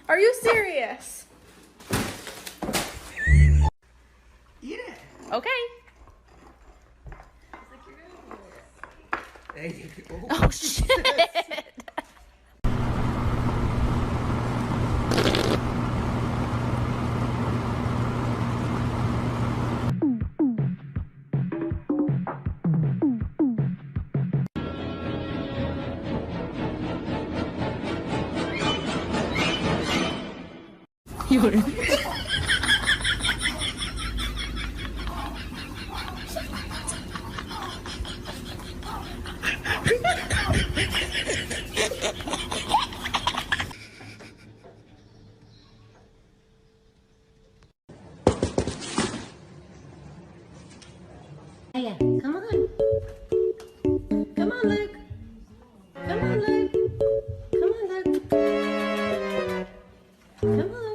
Are you serious? Eat it. Okay. Oh, Oh shit. Yeah, come on. Come on, Luke. Come on, Luke. Come on, Luke. Come on.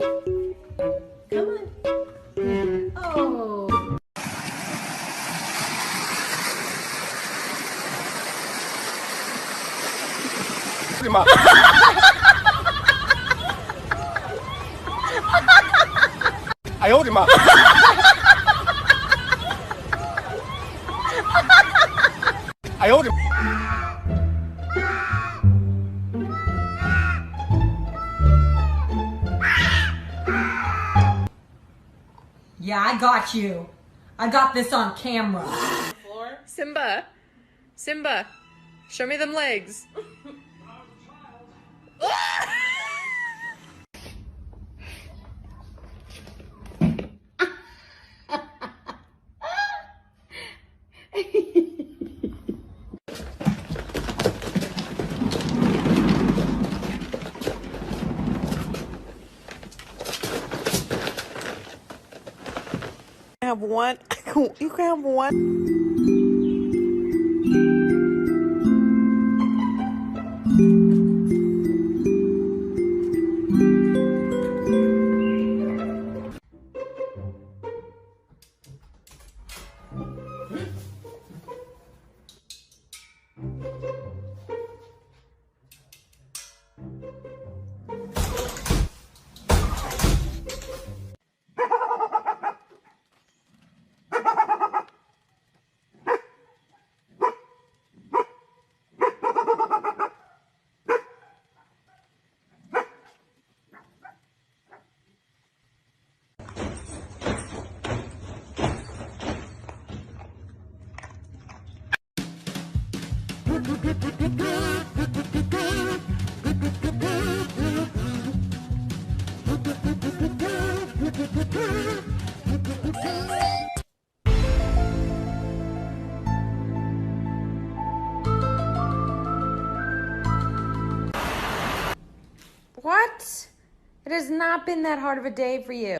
Come on. Oh. I owed him up. I owed him. Yeah, I got you. I got this on camera. Simba. Simba. Show me them legs. Have one. You can have one. What? It has not been that hard of a day for you.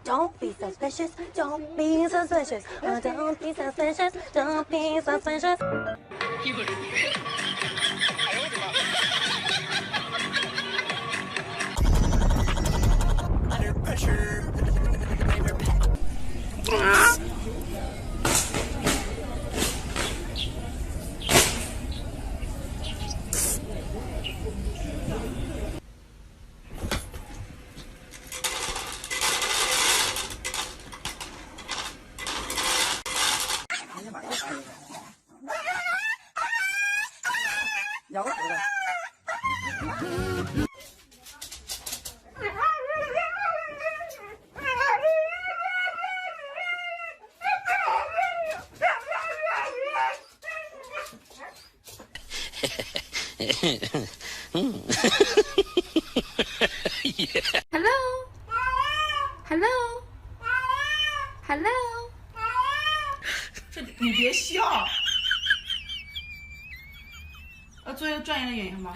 Don't be suspicious. Don't be suspicious. Don't be suspicious. Don't be suspicious. Under pressure. Hello? Hello? Hello? 你别笑。要做一个专业的演员吗？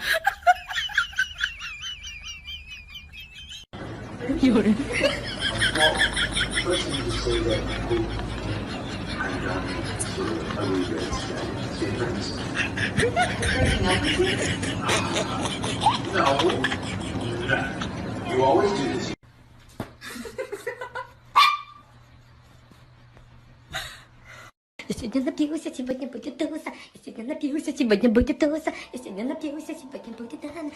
有人。You always do this. Я сегодня напился, сегодня будет туса. Я сегодня напился, сегодня будет туса. Я сегодня напился, сегодня будет туса.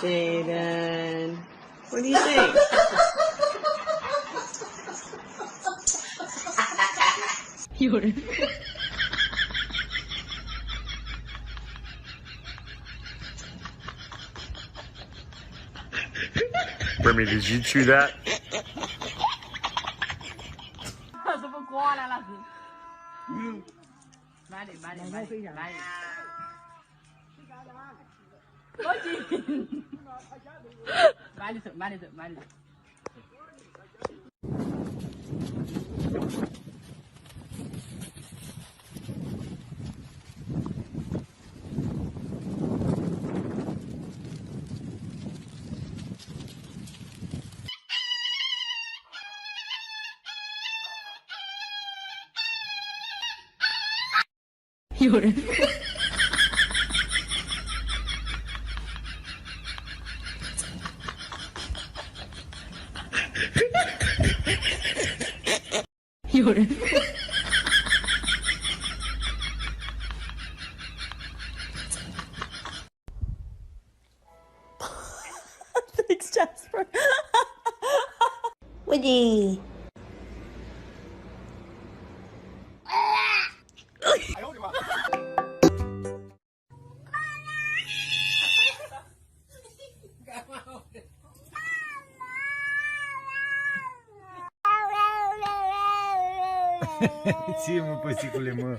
Jaden, what do you think? Remy, did you chew that? 什么瓜来了？买的。我去。买的。有人。有人。Thanks, Jasper. Woody. I owed him up. 是我不是过来么？